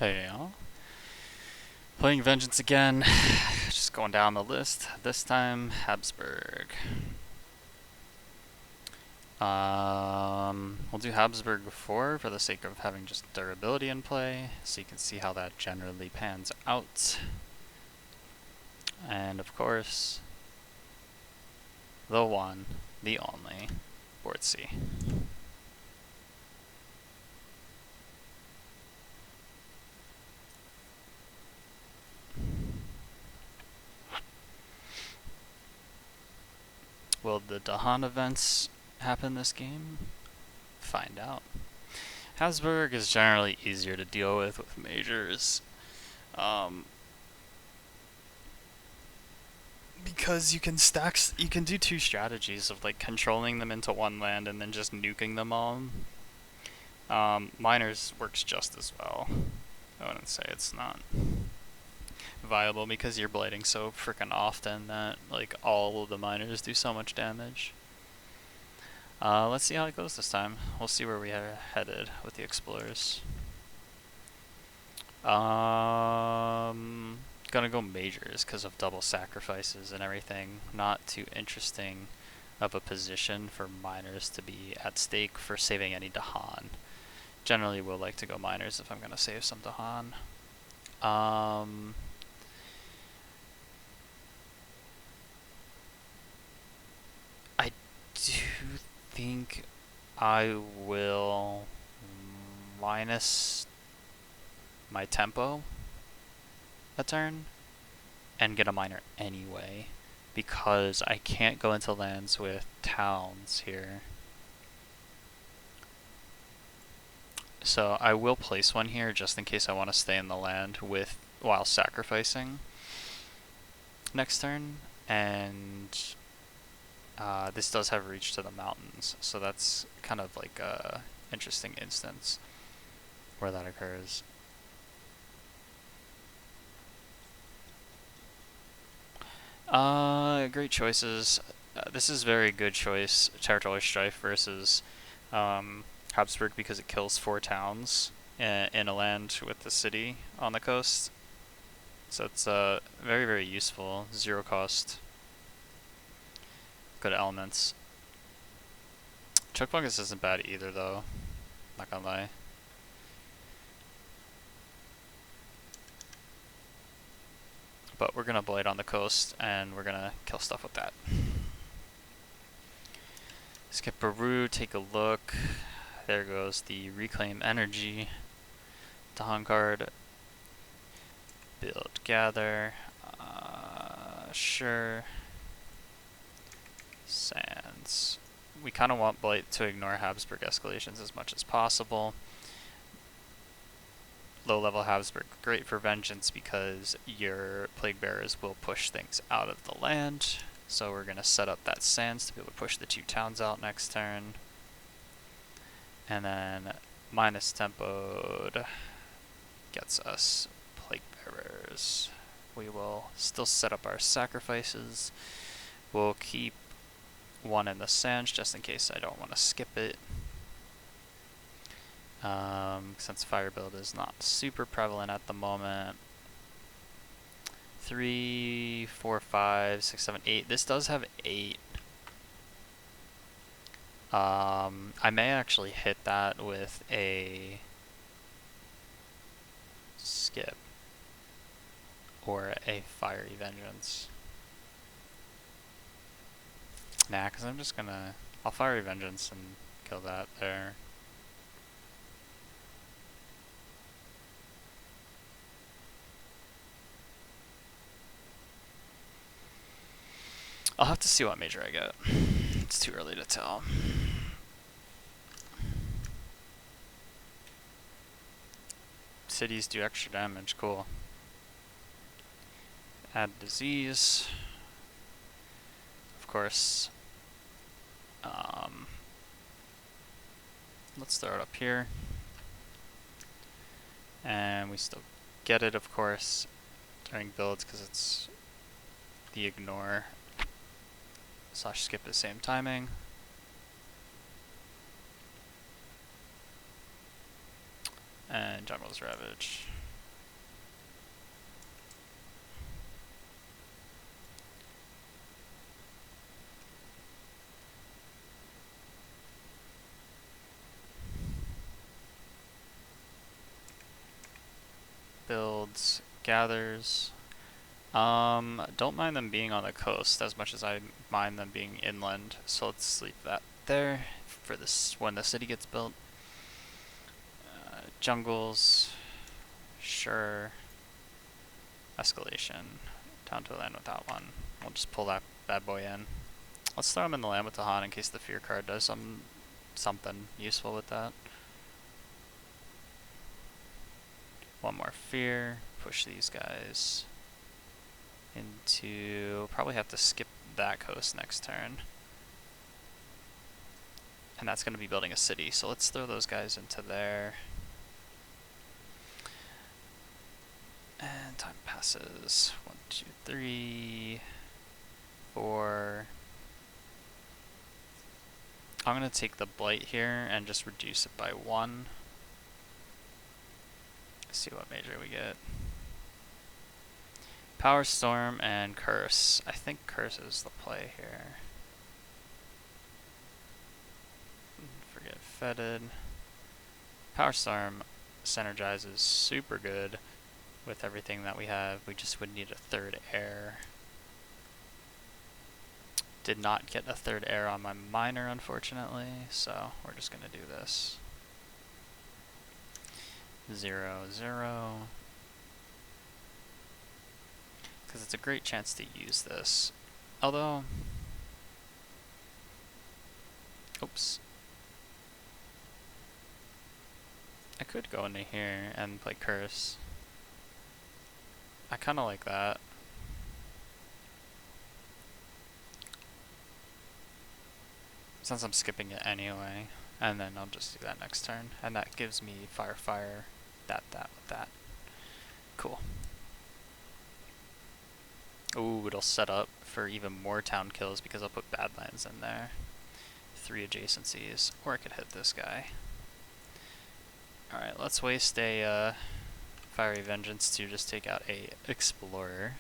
Hey y'all. Playing Vengeance again. Just going down the list. This time, Habsburg. We'll do Habsburg before for the sake of having just durability in play, so you can see how that generally pans out. And of course, the one, the only, board C. Will the Dahan events happen this game? Find out. Habsburg is generally easier to deal with majors. Because you can do two strategies of like controlling them into one land and then just nuking them all. Miners works just as well. I wouldn't say it's not viable because you're blading so freaking often that like all of the miners do so much damage. Let's see how it goes this time. We'll see where we are headed with the explorers. Gonna go majors because of double sacrifices and everything. Not too interesting of a position for miners to be at stake for saving any Dahan. Generally will like to go miners if I'm gonna save some Dahan. I do think I will minus my tempo a turn and get a miner anyway because I can't go into lands with towns here. So I will place one here just in case I want to stay in the land with while sacrificing next turn, and this does have reach to the mountains, so that's kind of like a interesting instance where that occurs. Great choices. This is very good choice. Territorial Strife versus Habsburg because it kills 4 towns in a land with the city on the coast. So it's very, very useful. 0 cost. Good elements. Choke Fungus isn't bad either though. Not gonna lie. But we're gonna Blade on the coast and we're gonna kill stuff with that. Skip Baru, take a look. There goes the Reclaim Energy. Dahan card. Build, gather. Sure. Sands. We kind of want Blight to ignore Habsburg escalations as much as possible. Low level Habsburg, great for Vengeance because your Plague Bearers will push things out of the land. So we're going to set up that Sands to be able to push the 2 towns out next turn. And then minus tempoed gets us Plague Bearers. We will still set up our sacrifices. We'll keep 1 in the Sands just in case I don't want to skip it. Since Fire Build is not super prevalent at the moment. 3, 4, 5, 6, 7, 8. This does have 8. I may actually hit that with a skip or a Fiery Vengeance. Nah, because I'm just gonna... I'll Fiery Vengeance and kill that there. I'll have to see what major I get. It's too early to tell. Cities do extra damage, cool. Add disease. Of course. Let's throw it up here. And we still get it, of course, during builds because it's the ignore / skip at the same timing. And Jungle's Ravage. builds, gathers. Don't mind them being on the coast as much as I mind them being inland. So let's leave that there for this when the city gets built. Jungles, sure. Escalation, down to the land without one. We'll just pull that bad boy in. Let's throw him in the land with the Han in case the fear card does something useful with that. One more fear. Push these guys into... Probably have to skip that coast next turn. And that's going to be building a city, so let's throw those guys into there. And time passes. 1, 2, 3, 4. I'm going to take the blight here and just reduce it by 1. See what major we get. Power Storm and Curse. I think Curse is the play here. Forget Fetid. Power Storm synergizes super good with everything that we have. We just would need a third heir. Did not get a third heir on my minor, unfortunately, so we're just going to do this. 0, 0. Because it's a great chance to use this. Although... Oops. I could go into here and play Curse. I kind of like that. Since I'm skipping it anyway. And then I'll just do that next turn. And that gives me fire, fire, that, with that. Cool. Ooh, it'll set up for even more town kills because I'll put Badlands in there. 3 adjacencies. Or I could hit this guy. Alright, let's waste a Fiery Vengeance to just take out a Explorer.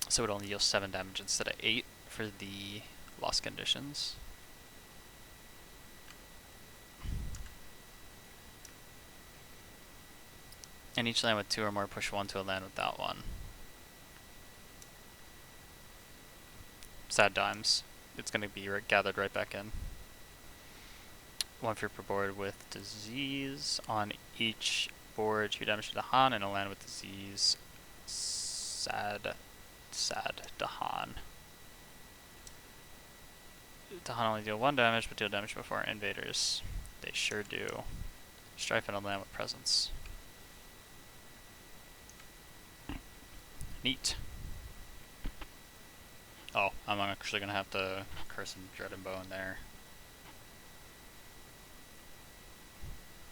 So it only deals 7 damage instead of 8 for the loss conditions. And each land with 2 or more push 1 to a land without 1. Sad times. It's going to be gathered right back in. 1 fear per board with disease. On each board, 2 damage to the Han and a land with disease. Sad Dahan. Dahan only deal 1 damage, but deal damage before invaders. They sure do. Strife and a land with presence. Neat. Oh, I'm actually gonna have to curse and Dread and Bow in there.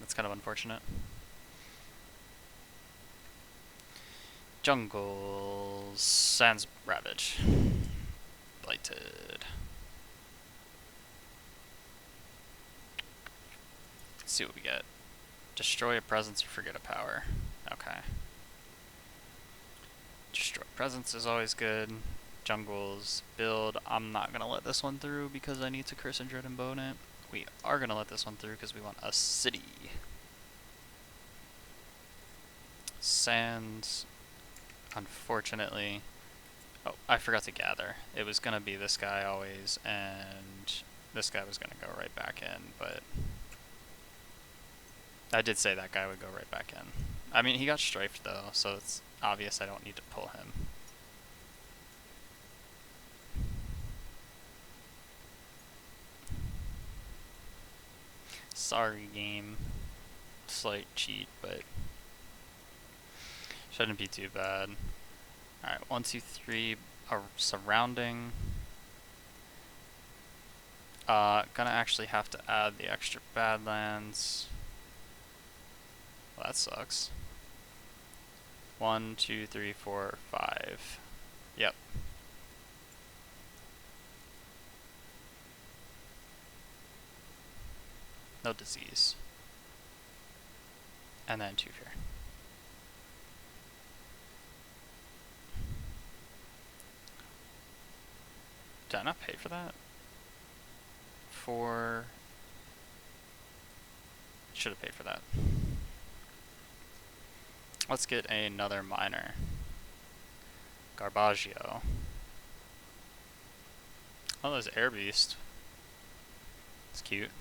That's kind of unfortunate. Jungles. Sands Ravage. Blighted. Let's see what we get. Destroy a presence or forget a power. Okay. Destroy presence is always good. Jungles build. I'm not gonna let this one through because I need to curse and Dread and Bone it. We are gonna let this one through because we want a city. Sands. Unfortunately. Oh, I forgot to gather. It was gonna be this guy always, and this guy was gonna go right back in, but I did say that guy would go right back in. I mean, he got strafed though, so it's obvious I don't need to pull him. Sorry, game. Slight cheat, but shouldn't be too bad. Alright, 1, 2, 3 are surrounding. Gonna actually have to add the extra Badlands. Well, that sucks. 1, 2, 3, 4, 5. Yep. No disease. And then 2 fear. Did I not pay for that? 4. Should have paid for that. Let's get another miner. Garbaggio. Oh, there's Air Beast. It's cute.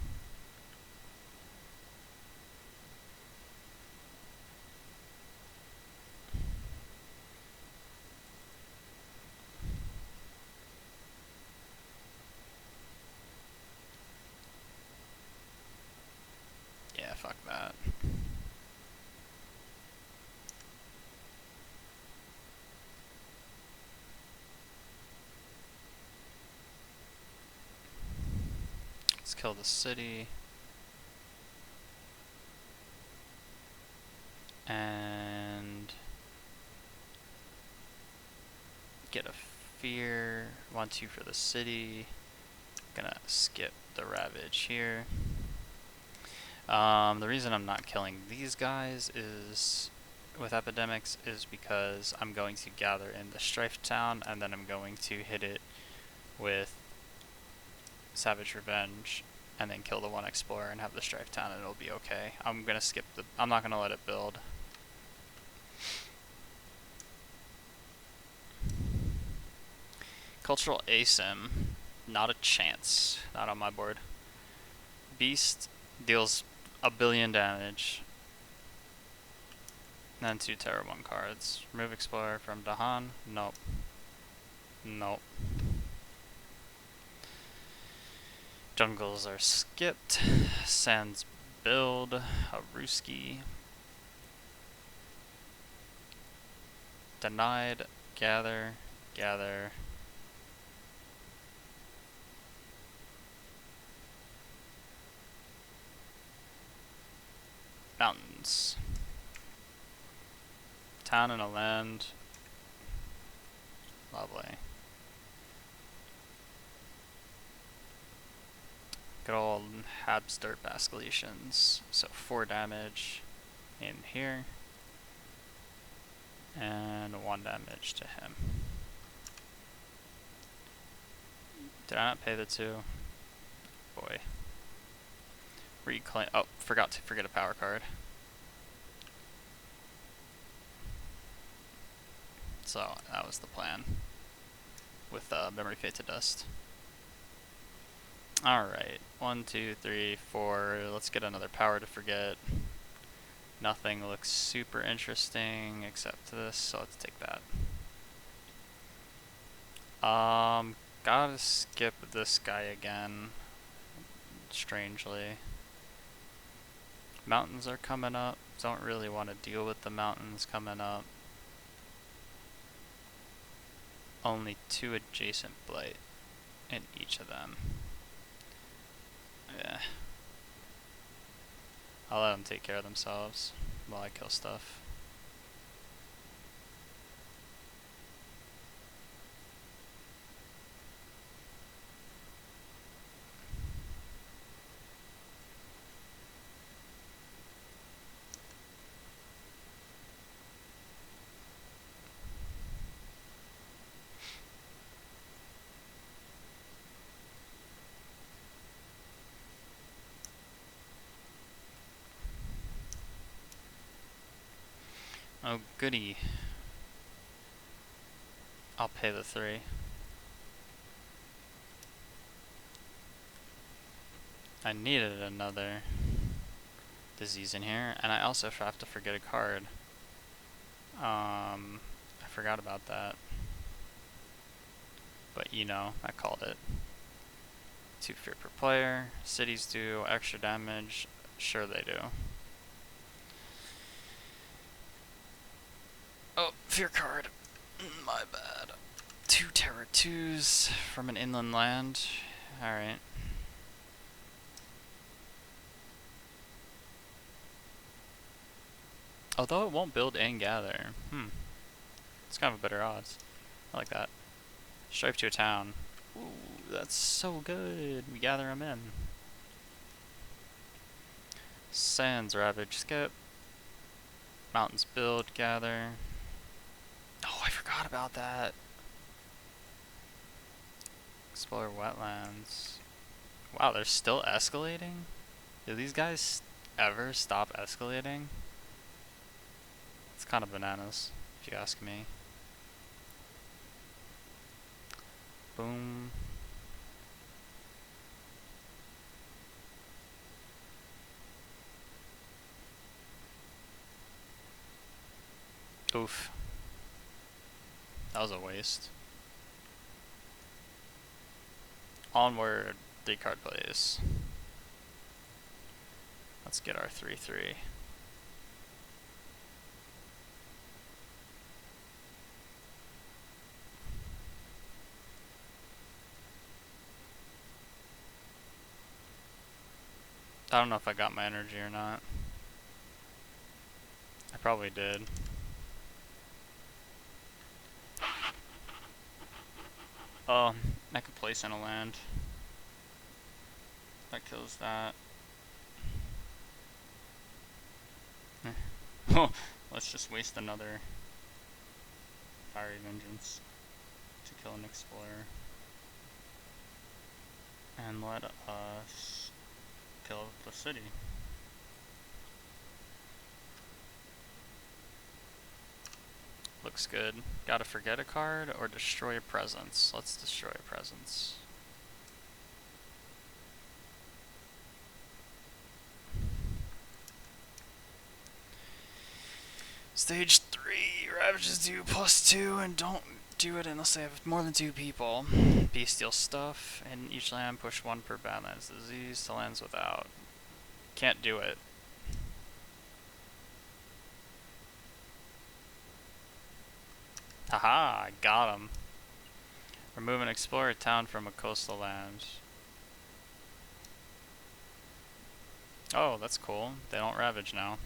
Yeah, fuck that. Let's kill the city. And get a fear. 1-2 for the city. Gonna skip the ravage here. The reason I'm not killing these guys is with epidemics is because I'm going to gather in the strife town and then I'm going to hit it with savage revenge and then kill the one explorer and have the strife town and it'll be okay. I'm gonna skip the. I'm not gonna let it build. Cultural asim, not a chance. Not on my board. Beast deals a billion damage. Then 2 Terror 1 cards. Remove Explorer from Dahan. Nope. Nope. Jungles are skipped. Sands build. A Ruski. Denied. Gather. Gather. Mountains. Town and a land. Lovely. Good old Habsburg Basculations. So 4 damage in here. And 1 damage to him. Did I not pay the 2? Boy. Reclaim. Oh, forgot to forget a power card. So that was the plan with Memory Fade to Dust. Alright, 1, 2, 3, 4. Let's get another power to forget. Nothing looks super interesting except this, so let's take that. Gotta skip this guy again. Strangely. Mountains are coming up. Don't really want to deal with the mountains coming up. Only 2 adjacent blight in each of them. Yeah. I'll let them take care of themselves while I kill stuff. Oh goody. I'll pay the 3. I needed another disease in here, and I also have to forget a card. I forgot about that. But you know, I called it. 2 fear per player. Cities do extra damage. Sure they do. Oh, fear card. My bad. 2 Terror 2s from an inland land. Alright. Although it won't build and gather. It's kind of a better odds. I like that. Strife to a town. Ooh, that's so good. We gather them in. Sands Ravage skip. Mountains build, gather. Oh, I forgot about that. Explore wetlands. Wow, they're still escalating? Do these guys ever stop escalating? It's kind of bananas, if you ask me. Boom. Oof. That was a waste. Onward, 3 card plays. Let's get our 3/3. I don't know if I got my energy or not. I probably did. Oh, I could place in a land. That kills that. Oh, let's just waste another Fiery Vengeance to kill an Explorer. And let us kill the city. Looks good. Gotta forget a card or destroy a presence. Let's destroy a presence. Stage 3, Ravages do +2 and don't do it unless they have more than 2 people. Bestial stuff, and each land push 1 per Badlands disease to lands without. Can't do it. Haha, I got him. Remove an explorer town from a coastal land. Oh, that's cool. They don't ravage now.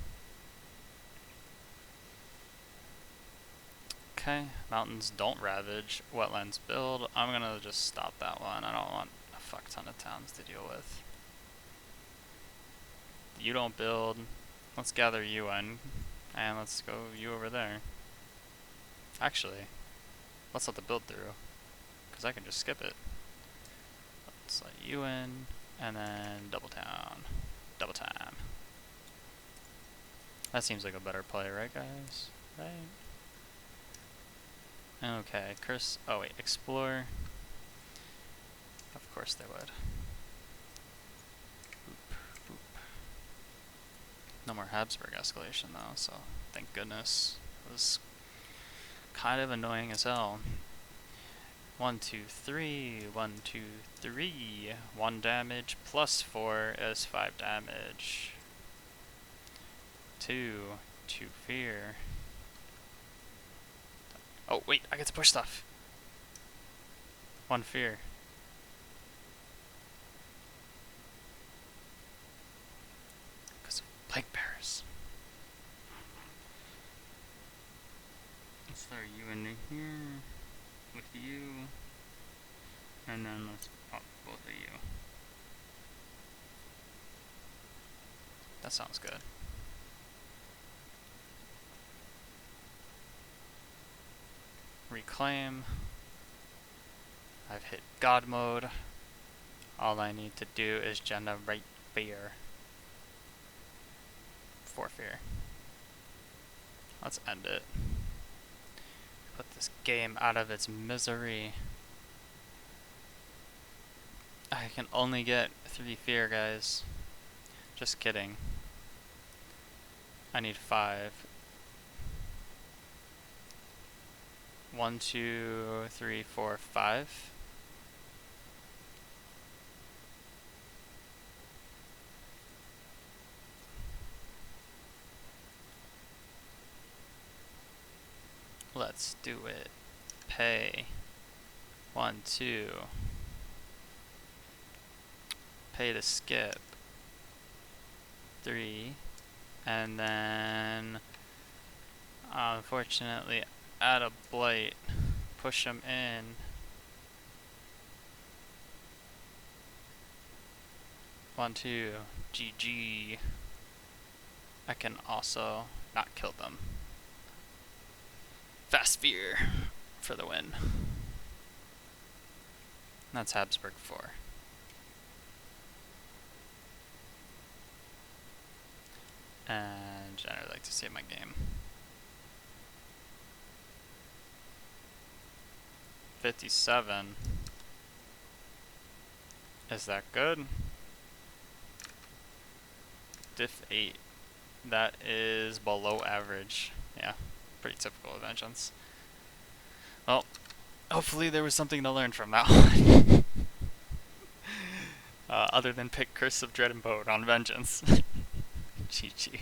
Okay, mountains don't ravage. Wetlands build. I'm gonna just stop that one. I don't want a fuck ton of towns to deal with. You don't build. Let's gather you in. And let's go you over there. Actually, let's let the build through. Because I can just skip it. Let's let you in. And then double town. Double time. That seems like a better play, right guys? Right? Okay, curse. Oh wait, explore. Of course they would. Boop, boop. No more Habsburg escalation though, so thank goodness. It was kind of annoying as hell. 1, 2, 3. 1, 2, 3. 1 damage plus 4 is 5 damage. 2 fear. Oh wait, I get to push stuff. 1 fear. Because of plague bearers. Let's throw you in here with you, and then let's pop both of you. That sounds good. Reclaim. I've hit God mode. All I need to do is generate fear. 4 fear. Let's end it. Put this game out of its misery. I can only get 3 fear, guys. Just kidding. I need 5. 1, 2, 3, 4, 5. Let's do it. Pay. 1, 2. Pay to skip. 3. And then, unfortunately, add a blight. Push them in. 1, 2. GG. I can also not kill them. Fast fear for the win. That's Habsburg 4. And generally like to save my game. 57. Is that good? Diff 8. That is below average. Yeah, pretty typical of Vengeance. Well, hopefully there was something to learn from that one. Other than pick Curse of Dread and Bode on Vengeance. GG.